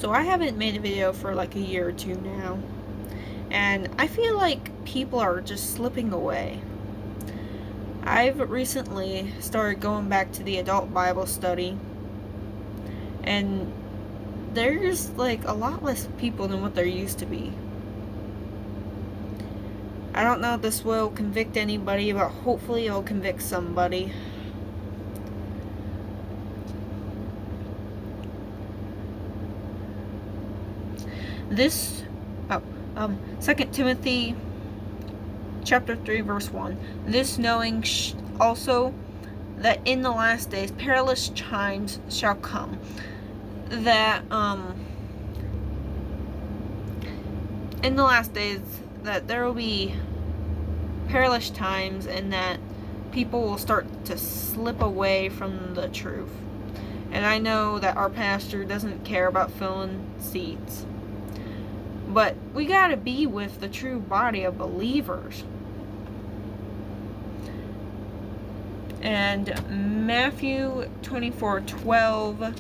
So I haven't made a video for like a year or two now, and I feel like people are just slipping away. I've recently started going back to the adult Bible study, and there's like a lot less people than what there used to be. I don't know if this will convict anybody, but hopefully it'll convict somebody. This, 2 Timothy chapter 3 verse 1. This knowing also that in the last days perilous times shall come. That, in the last days, that there will be perilous times, and that people will start to slip away from the truth. And I know that our pastor doesn't care about filling seats, but we gotta be with the true body of believers. And Matthew 24:12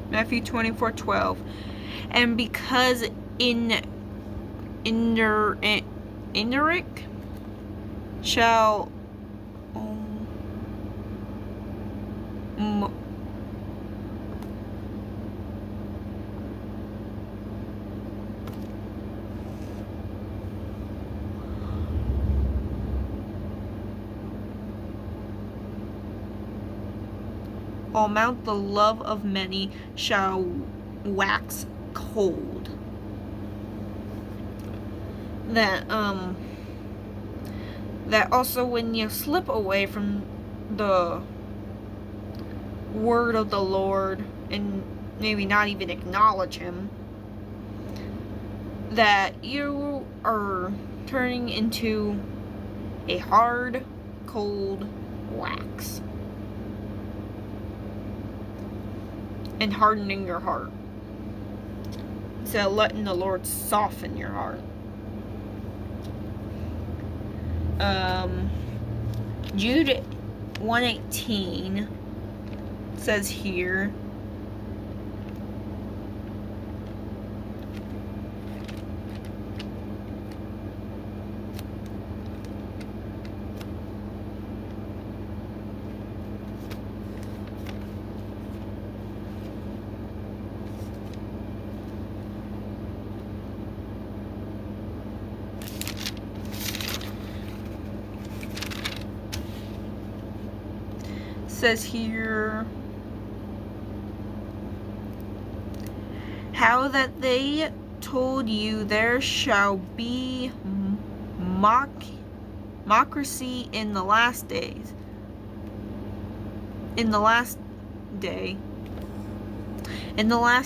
Matthew 24:12. And because Eneric shall mount the love of many shall wax cold. That also when you slip away from the word of the Lord and maybe not even acknowledge him, that you are turning into a hard, cold wax and hardening your heart, instead of letting the Lord soften your heart. Jude 1:18 says here, how that they told you there shall be mockery in the last days. In the last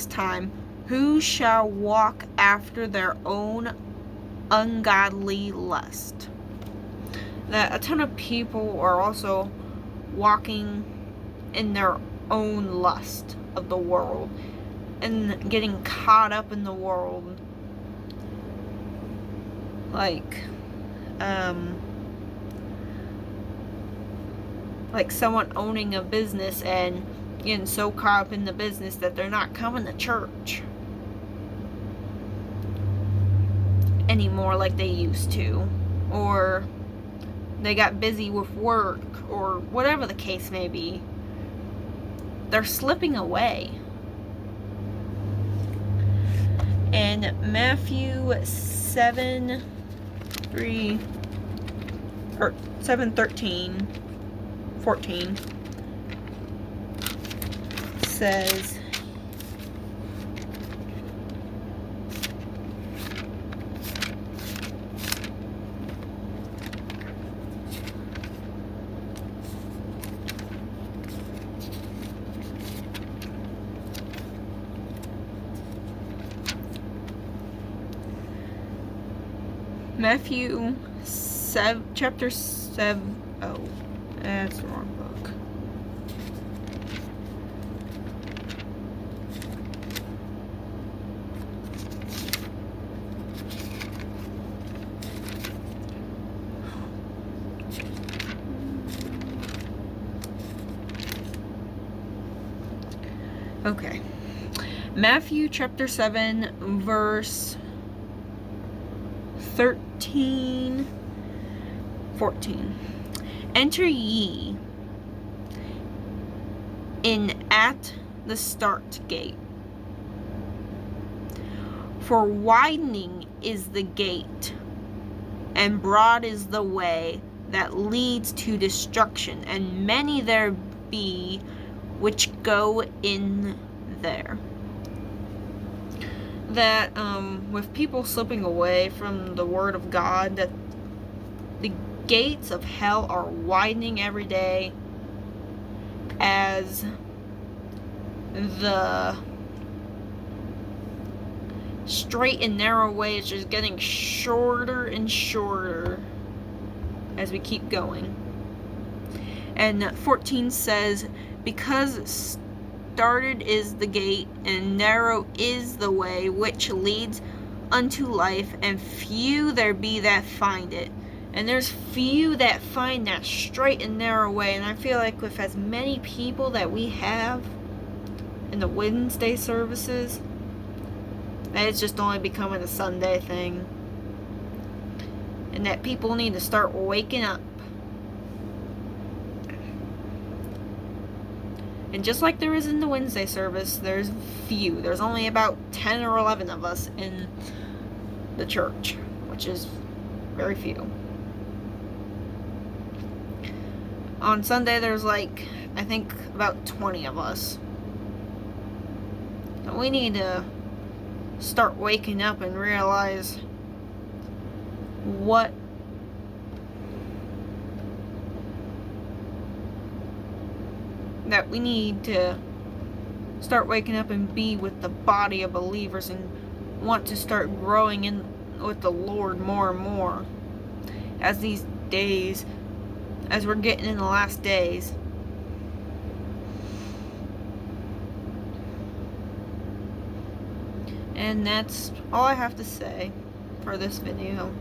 time, who shall walk after their own ungodly lust. That a ton of people are also walking in their own lust of the world and getting caught up in the world, like someone owning a business and getting so caught up in the business that they're not coming to church anymore like they used to, or they got busy with work, or whatever the case may be. They're slipping away. And Matthew 7:14 says, Matthew chapter 7. Oh, that's the wrong book. Okay. Matthew chapter 7, verse 13, 14. Enter ye in at the start gate. For widening is the gate, and broad is the way that leads to destruction, and many there be which go in there. That with people slipping away from the word of God, that the gates of hell are widening every day as the straight and narrow way is just getting shorter and shorter as we keep going. And 14 says, because started is the gate, and narrow is the way which leads unto life, and few there be that find it. And there's few that find that straight and narrow way. And I feel like with as many people that we have in the Wednesday services, that it's just only becoming a Sunday thing. And that people need to start waking up. And just like there is in the Wednesday service, there's few. There's only about 10 or 11 of us in the church, which is very few. On Sunday, there's like, I think, about 20 of us. So we need to start waking up and realize what that we need to start waking up and be with the body of believers and want to start growing in with the Lord more and more as these days, as we're getting in the last days. And that's all I have to say for this video.